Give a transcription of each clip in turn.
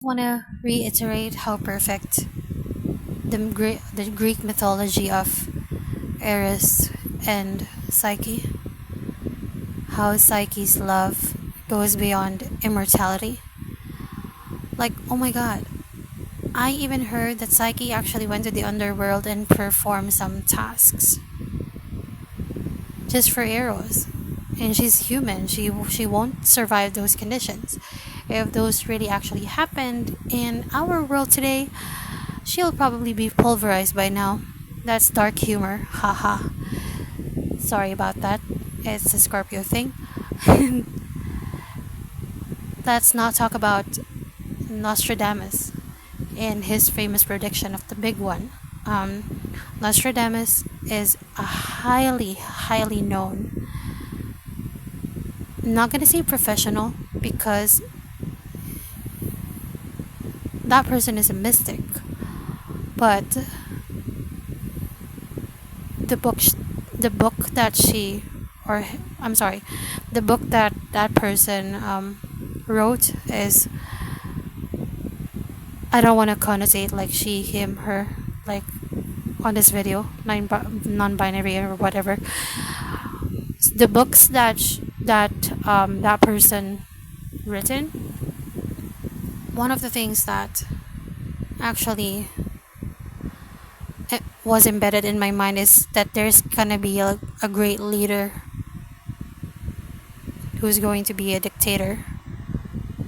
Want to reiterate how perfect the Greek mythology of Eris and Psyche, how Psyche's love goes beyond immortality. Like, oh my god, I even heard that Psyche actually went to the underworld and performed some tasks just for Eros. And she's human. She won't survive those conditions. If those really actually happened in our world today, she'll probably be pulverized by now. That's dark humor. Haha. Sorry about that. It's a Scorpio thing. Let's not talk about Nostradamus and his famous prediction of the big one. Nostradamus is a highly known, I'm not gonna say professional because that person is a mystic, but the book, the book that she, or I'm sorry, the book that that person wrote is, I don't want to connotate like she, him, her, like on this video, non-binary or whatever. The books that that person written, one of the things that actually it was embedded in my mind is that there's gonna be a great leader who's going to be a dictator,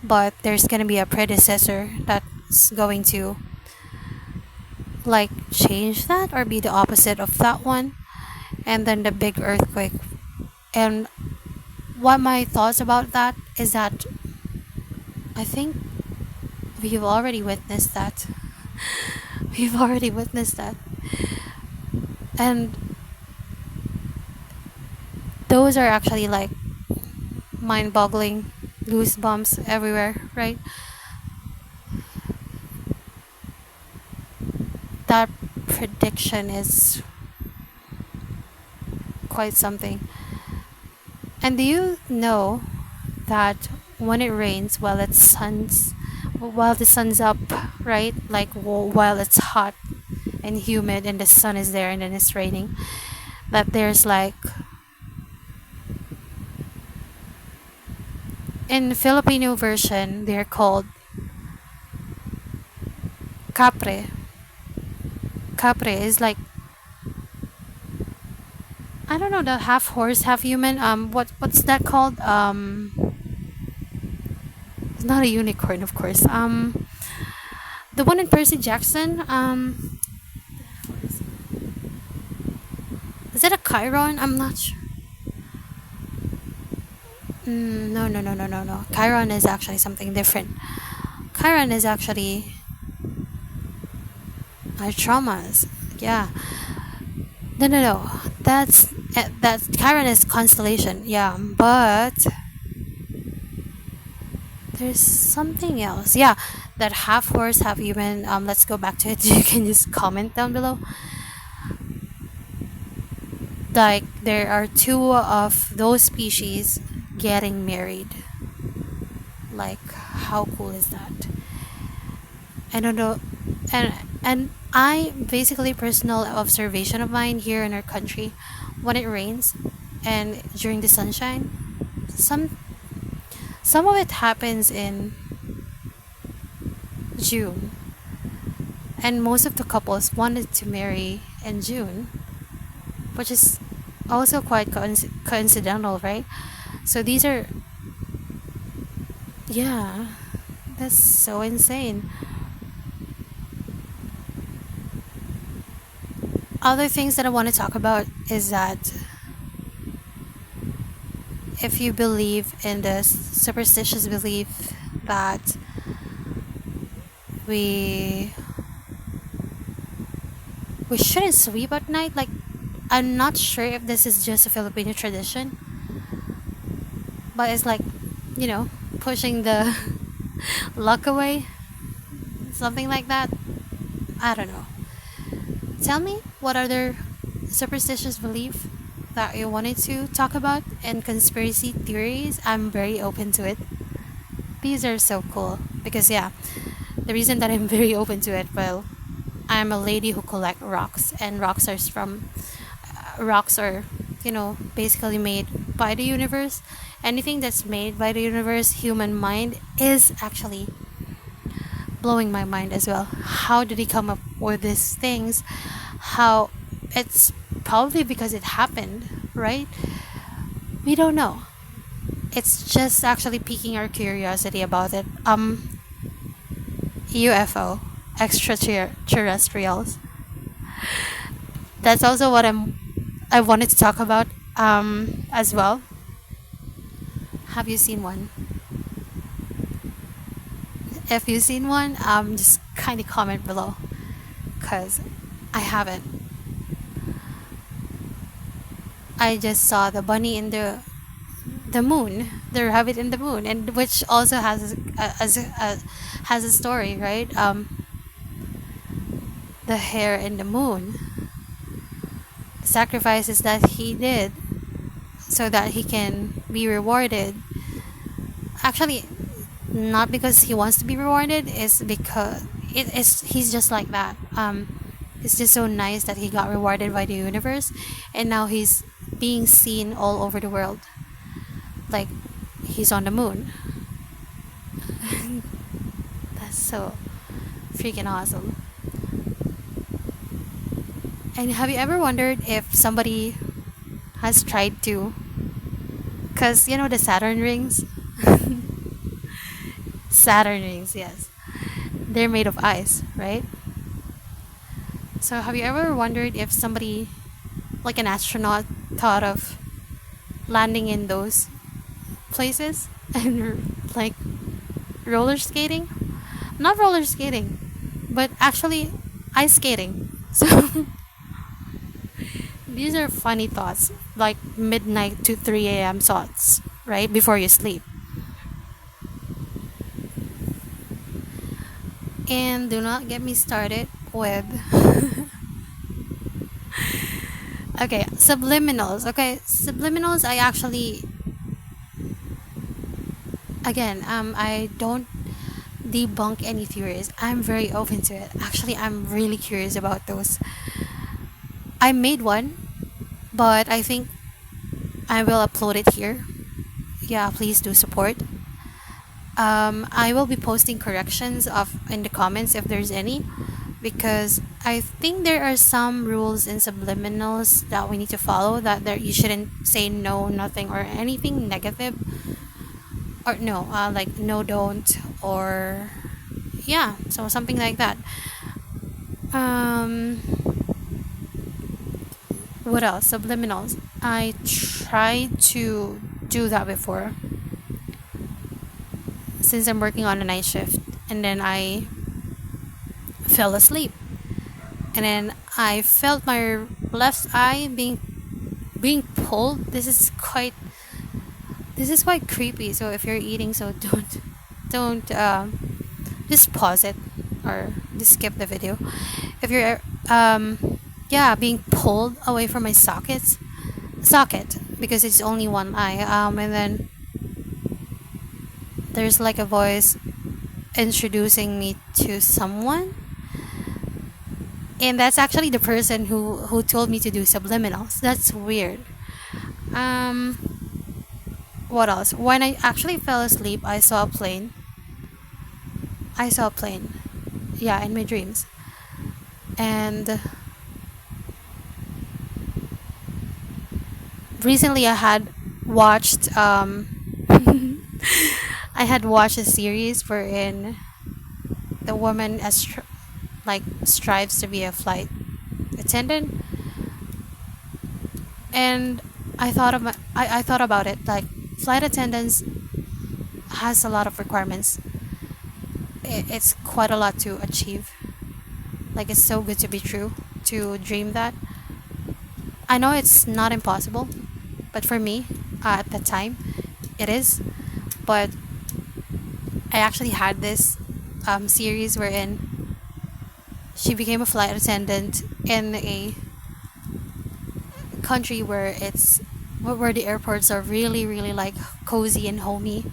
but there's gonna be a predecessor that's going to like change that or be the opposite of that one, and then the big earthquake. And what my thoughts about that is that I think we've already witnessed that. We've already witnessed that. And those are actually like mind boggling, goosebumps everywhere, right? That prediction is quite something. And do you know that when it rains while the sun's up, right? Like while it's hot and humid and the sun is there and then it's raining, that there's like in the Filipino version they're called capre. Capre is like, I don't know, the half horse, half human. What's that called? It's not a unicorn, of course. The one in Percy Jackson. Is it a Chiron? I'm not sure. No. Chiron is actually something different. Chiron is actually our traumas. Yeah. No. That's Chiron is constellation. Yeah, but there's something else. Yeah, that half horse, half human. Let's go back to it. You can just comment down below. Like there are two of those species getting married. Like how cool is that? I don't know, and I basically personal observation of mine here in our country, when it rains and during the sunshine, some some of it happens in June, and most of the couples wanted to marry in June, which is also quite coincidental, right? So these are, yeah, that's so insane. Other things that I want to talk about is that if you believe in this superstitious belief that we we shouldn't sleep at night, like I'm not sure if this is just a Filipino tradition, but it's like, pushing the luck away, something like that. I don't know. Tell me what other superstitious belief that you wanted to talk about and conspiracy theories. I'm very open to it. These are so cool because yeah, The reason that I'm very open to it, well, I'm a lady who collect rocks, and rocks are, basically made by the universe. Anything that's made by the universe, human mind is actually blowing my mind as well. How did he come up with these things? How it's probably because it happened, right? We don't know. It's just actually piquing our curiosity about it. UFO, extraterrestrials. That's also what I wanted to talk about as well. Have you seen one? If you've seen one, just kind of comment below, cause I haven't. I just saw the bunny in the moon, the rabbit in the moon, and which also has a story, right? The hare in the moon, the sacrifices that he did so that he can be rewarded. Actually, not because he wants to be rewarded, is because he's just like that. It's just so nice that he got rewarded by the universe, and now he's being seen all over the world. Like, he's on the moon. That's so freaking awesome. And have you ever wondered if somebody has tried to, because the Saturn rings? Saturn rings, yes. They're made of ice, right? So have you ever wondered if somebody, like an astronaut, thought of landing in those places and like roller skating? Not roller skating, but actually ice skating. So these are funny thoughts, like midnight to 3 a.m. thoughts, right? Before you sleep. And do not get me started with okay, subliminals. Okay, subliminals, I actually, again, I don't debunk any theories. I'm very open to it. Actually, I'm really curious about those. I made one, but I think I will upload it here. Yeah, please do support. I will be posting corrections of in the comments if there's any, because I think there are some rules in subliminals that we need to follow. That there you shouldn't say no, nothing, or anything negative, or no, like no, don't, or yeah, so something like that. Um, what else? Subliminals. I tried to do that before, since I'm working on a night shift, and then I fell asleep, and then I felt my left eye being pulled. This is quite creepy. So if you're eating, so don't just pause it or just skip the video. If you're yeah, being pulled away from my socket, because it's only one eye, and then there's like a voice introducing me to someone, and that's actually the person who told me to do subliminals. That's weird. um what else? When I actually fell asleep, I saw a plane, yeah, in my dreams. And recently I had watched I had watched a series wherein the woman like strives to be a flight attendant, and I thought about it, like flight attendants has a lot of requirements. It's quite a lot to achieve. Like, it's so good to be true, to dream that. I know it's not impossible, but for me, at that time, it is. But I actually had this series wherein she became a flight attendant in a country where the airports are really, really like cozy and homey,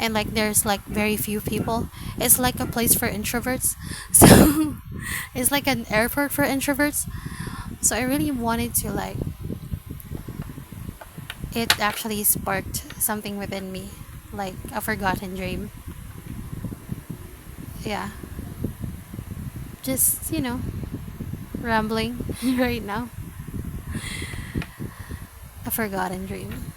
and like there's like very few people. It's like a place for introverts. So it's like an airport for introverts. So I really wanted to like, it actually sparked something within me, like a forgotten dream. Yeah, just rambling right now. A forgotten dream.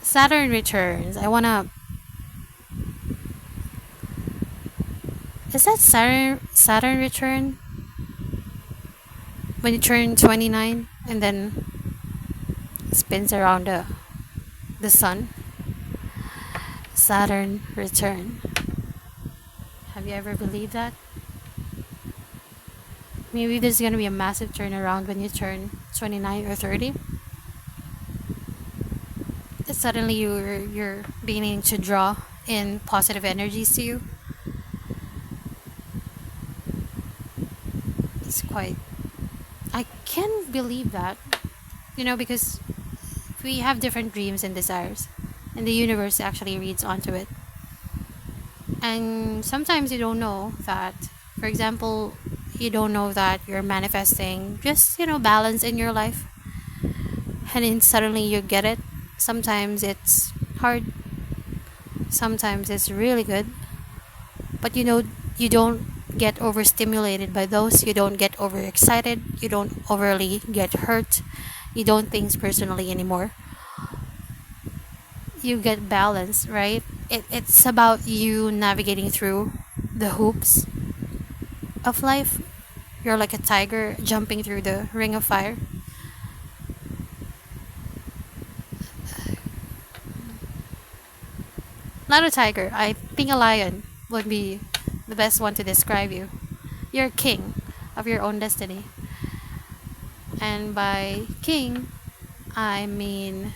Saturn returns. I wanna. Is that Saturn return when you turn 29 and then spins around the sun? Saturn return. Have you ever believed that? Maybe there's gonna be a massive turnaround when you turn 29 or 30. Suddenly you're beginning to draw in positive energies to you. It's quite. I can't believe that. Because we have different dreams and desires, and the universe actually reads onto it. And sometimes you don't know that. For example, you don't know that you're manifesting just balance in your life, and then suddenly you get it. Sometimes it's hard, sometimes it's really good, but you don't get overstimulated by those, you don't get overexcited, you don't overly get hurt, you don't think personally anymore. You get balance, right? It's about you navigating through the hoops of life. You're like a tiger jumping through the ring of fire. Not a tiger. I think a lion would be the best one to describe you. You're king of your own destiny. And by king, I mean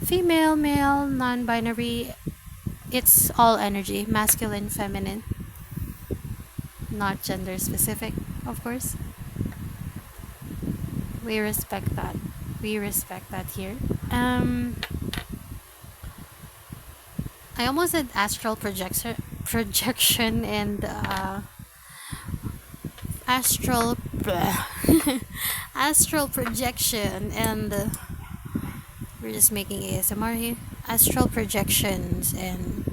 female, male, non binary. It's all energy, masculine, feminine, not gender specific, of course. We respect that. We respect that here. I almost said astral projection and astral astral projection and we're just making ASMR here. Astral projections and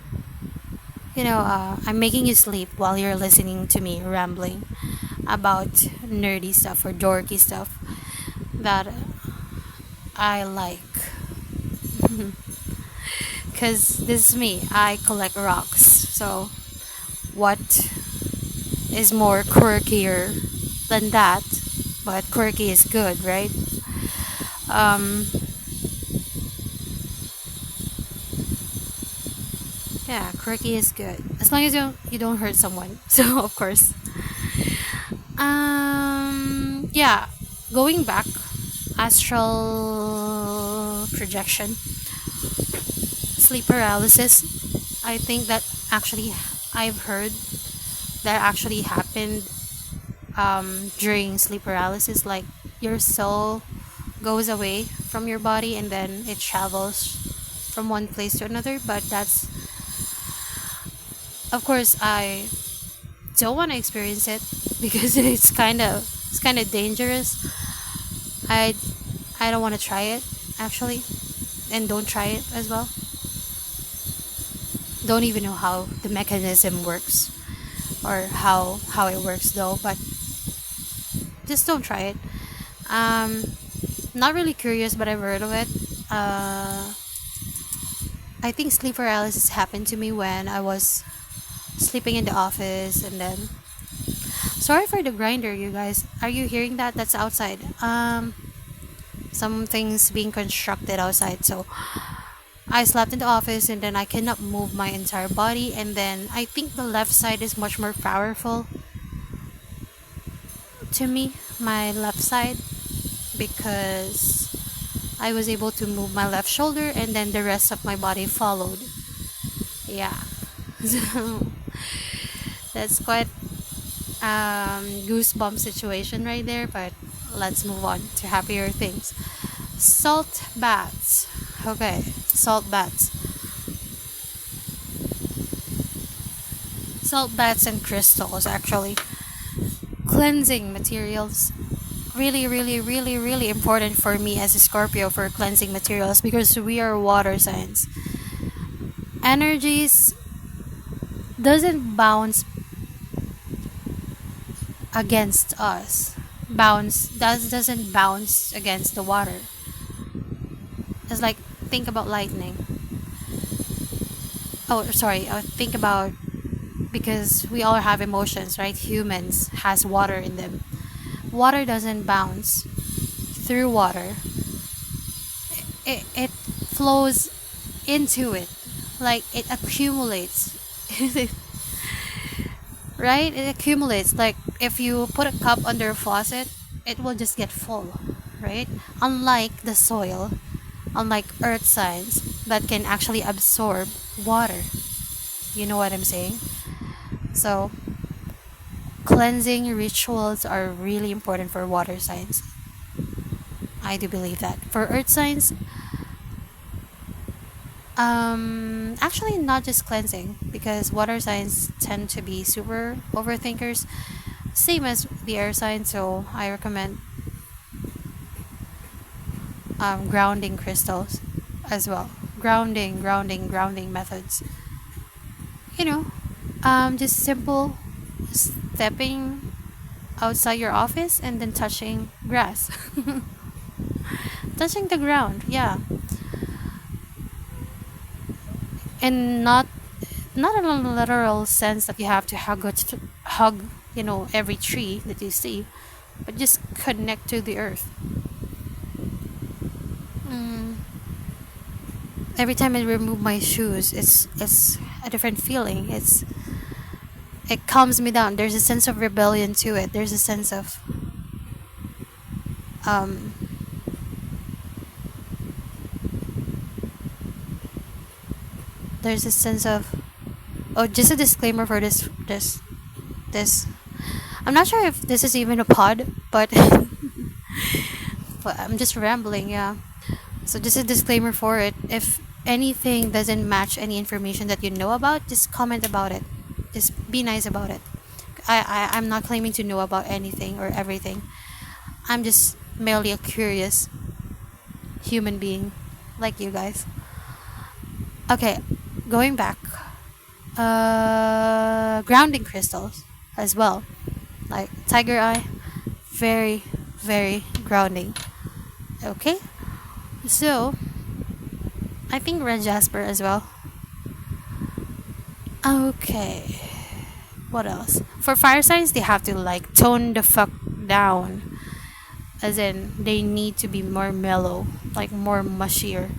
I'm making you sleep while you're listening to me rambling about nerdy stuff or dorky stuff that I like. Because this is me. I collect rocks. So, what is more quirkier than that? But quirky is good, right? Um, yeah, quirky is good as long as you don't hurt someone. So of course. Yeah, going back, astral projection, sleep paralysis. I think that actually I've heard that actually happened during sleep paralysis. Like your soul goes away from your body and then it travels from one place to another. But that's, of course, I don't want to experience it because it's kind of dangerous. I I don't want to try it actually, and don't try it as well. Don't even know how the mechanism works or how it works though, but just don't try it. Um, Not really curious, but I've heard of it. Uh, I think sleep paralysis happened to me when I was sleeping in the office, and then sorry for the grinder, you guys. Are you hearing that? That's outside. Something's being constructed outside, so I slept in the office and then I cannot move my entire body, and then I think the left side is much more powerful to me, my left side, because I was able to move my left shoulder and then the rest of my body followed. Yeah. So that's quite goosebump situation right there, but let's move on to happier things. Salt baths. Okay, salt baths. Salt baths and crystals, actually. Cleansing materials. Really, really, really, really important for me as a Scorpio for cleansing materials because we are water signs. Energies doesn't bounce against us. Doesn't bounce against the water. It's like think about lightning. Oh, sorry. Think about because we all have emotions, right? Humans has water in them. Water doesn't bounce through water. It flows into it, like it accumulates. Right? It accumulates. Like if you put a cup under a faucet, it will just get full, right? Unlike the soil, unlike earth signs that can actually absorb water. You know what I'm saying? So, cleansing rituals are really important for water signs. I do believe that. For earth signs, actually not just cleansing because water signs tend to be super overthinkers, same as the air sign. So I recommend grounding crystals as well. Grounding methods. You know, just simple stepping outside your office and then touching grass, touching the ground. Yeah, and not in a literal sense that you have to hug, every tree that you see, but just connect to the earth. Mm. Every time I remove my shoes, it's a different feeling. It calms me down. There's a sense of rebellion to it. Um there's a sense of oh, just a disclaimer for this. I'm not sure if this is even a pod, but but I'm just rambling. Yeah. So just a disclaimer for it. If anything doesn't match any information that you know about, just comment about it. Just be nice about it. I'm not claiming to know about anything or everything. I'm just merely a curious human being like you guys. Okay, going back. Grounding crystals as well. Like tiger eye, very, very grounding. Okay, so I think red jasper as well. Okay, what else? For fire signs, they have to like tone the fuck down, as in they need to be more mellow, like more mushier.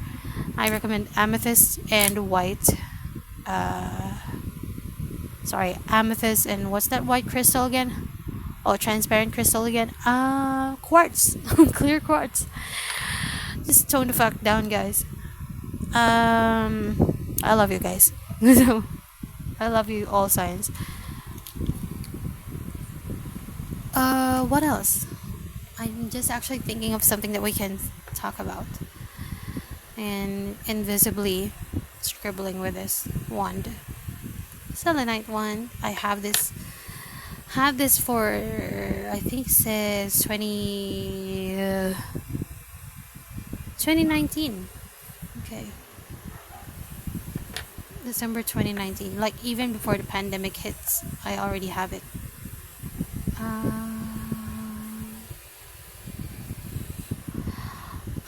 I recommend amethyst and white. Uh, Amethyst and what's that white crystal again? Oh, transparent crystal again. Quartz, clear quartz. Just tone the fuck down, guys. I love you guys. So, I love you all signs. What else? I'm just actually thinking of something that we can talk about. And invisibly scribbling with this wand. Selenite one. I have this for I think says 2019. Okay. December 2019. Like even before the pandemic hits, I already have it.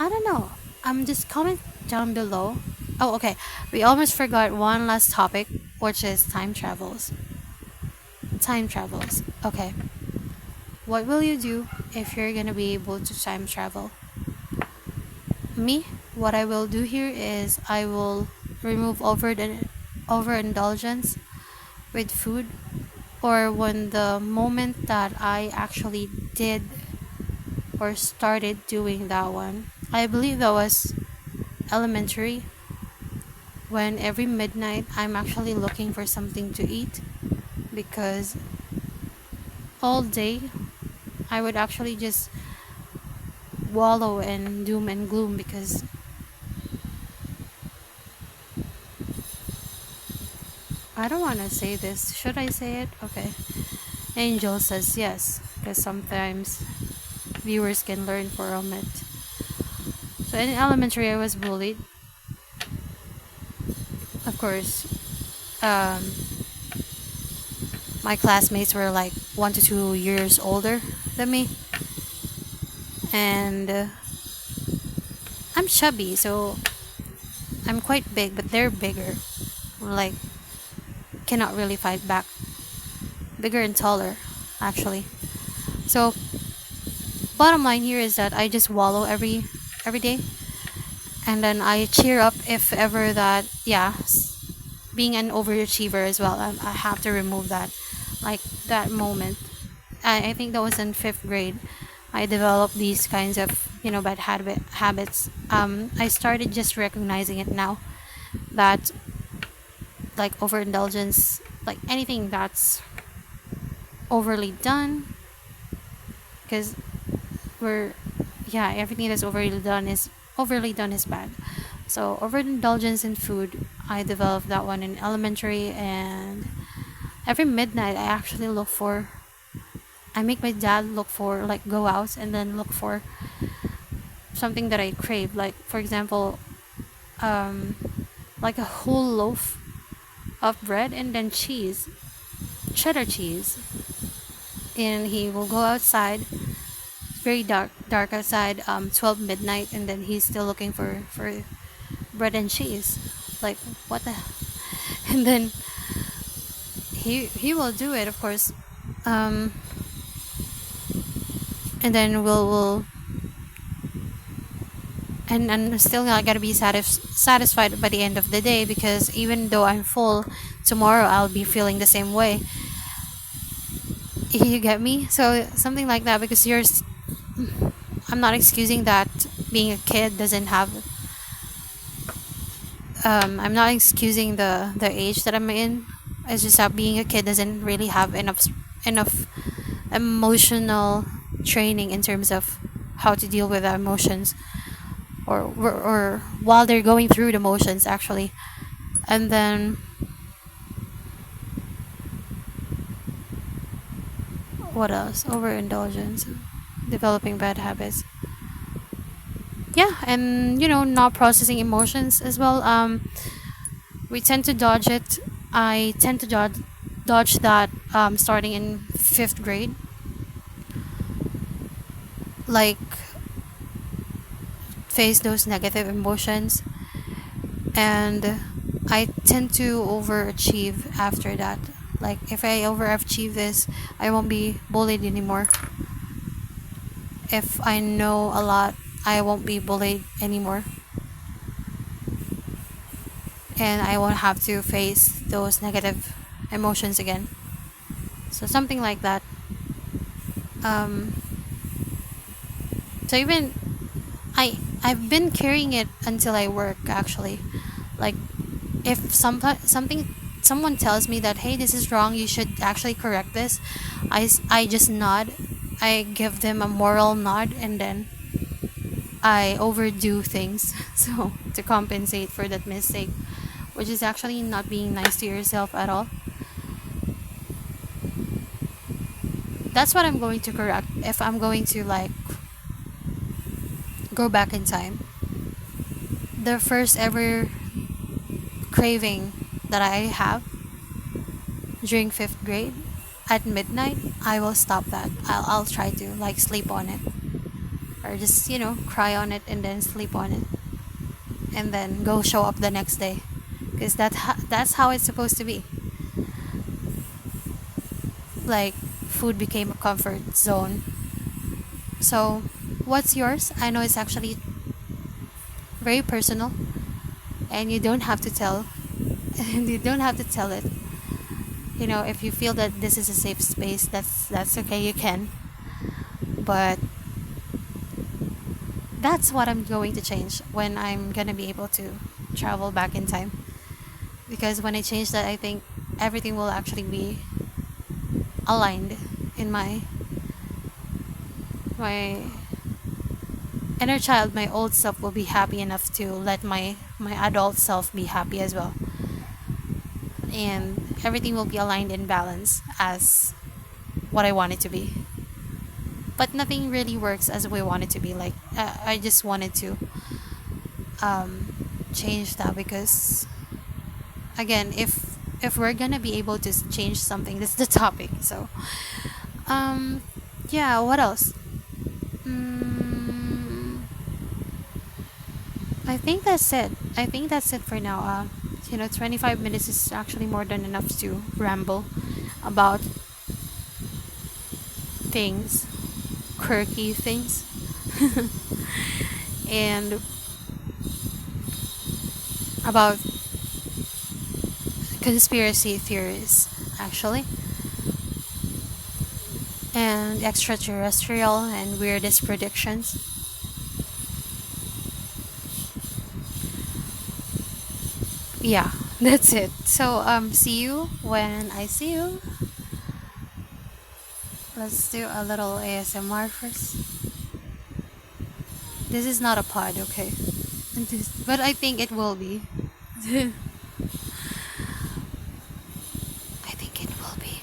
I don't know. Just comment down below. Oh, okay. We almost forgot one last topic, which is time travels. Time travels. Okay. What will you do if you're gonna be able to time travel? Me, what I will do here is I will remove overindulgence with food, or when the moment that I actually did or started doing that one. I believe that was elementary, when every midnight I'm actually looking for something to eat because all day I would actually just wallow in doom and gloom because I don't want to say this. Should I say it? Okay. Angel says yes, because sometimes viewers can learn from it. So in elementary, I was bullied. Of course, um, my classmates were like 1 to 2 years older than me, and I'm chubby, so I'm quite big, but they're bigger. Like, cannot really fight back. Bigger and taller, actually. So, bottom line here is that I just wallow every day, and then I cheer up if ever that being an overachiever as well. I have to remove that, like that moment. I think that was in fifth grade. I developed these kinds of bad habits. I started just recognizing it now that like overindulgence, like anything that's overly done, because we're everything that's overly done is bad. So overindulgence in food, I developed that one in elementary, and every midnight I make my dad look for, like, go out and then look for something that I crave, like for example, um like a whole loaf of bread and then cheddar cheese, and he will go outside. It's very dark outside, 12 midnight, and then he's still looking for bread and cheese. Like, what the and then he will do it, of course. um and then we'll and still not gonna be satisfied by the end of the day, because even though I'm full, tomorrow I'll be feeling the same way. You get me? So something like that, because I'm not excusing that being a kid doesn't have I'm not excusing the age that I'm in. It's just that being a kid doesn't really have enough emotional training in terms of how to deal with their emotions, or while they're going through the motions, actually. And then what else? Overindulgence, developing bad habits. Yeah, and not processing emotions as well. We tend to dodge it. I tend to dodge that, starting in fifth grade. Like, face those negative emotions, and I tend to overachieve after that. Like, if I overachieve this, I won't be bullied anymore. If I know a lot, I won't be bullied anymore, and I won't have to face those negative emotions again. So something like that. Um, so even I've been carrying it until I work, actually. Like, if someone tells me that, hey, this is wrong, you should actually correct this, I just nod. I give them a moral nod, and then I overdo things so to compensate for that mistake, which is actually not being nice to yourself at all. That's what I'm going to correct if I'm going to, like, go back in time. The first ever craving that I have during fifth grade at midnight, I will stop that. I'll try to, like, sleep on it, or just cry on it and then sleep on it, and then go show up the next day, because that's how it's supposed to be. Like, food became a comfort zone. So what's yours? I know it's actually very personal, and you don't have to tell and you don't have to tell it. If you feel that this is a safe space, that's okay, you can. But that's what I'm going to change when I'm gonna be able to travel back in time, because when I change that, I think everything will actually be aligned in my inner child, my old self, will be happy enough to let my adult self be happy as well, and everything will be aligned in balance as what I want it to be. But nothing really works as we want it to be. Like I just wanted to um, change that because again, if we're gonna be able to change something, that's the topic. So um, yeah. What else? Mm, I think that's it. I think that's it for now. 25 minutes is actually more than enough to ramble about things, quirky things, and about conspiracy theories, actually, and extraterrestrial and weirdest predictions. Yeah, that's it. So, see you when I see you. Let's do a little ASMR first. This is not a pod, okay? But I think it will be. I think it will be.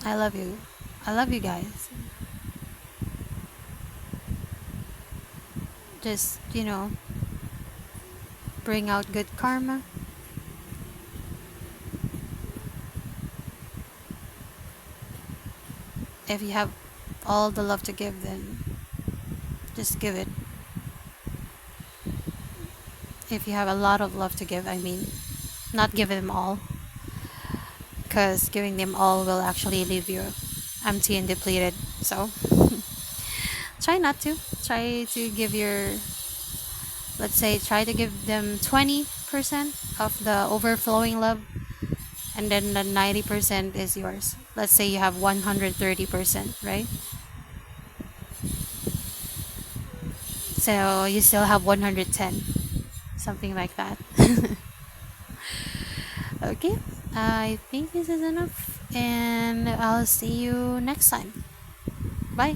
I love you. I love you guys. Just, bring out good karma. If you have all the love to give, then just give it. If you have a lot of love to give, I mean, not give them all, because giving them all will actually leave you empty and depleted. So try not to. Try to give let's say, try to give them 20% of the overflowing love, and then the 90% is yours. Let's say you have 130%, right? So you still have 110, something like that. Okay, I think this is enough, and I'll see you next time. Bye.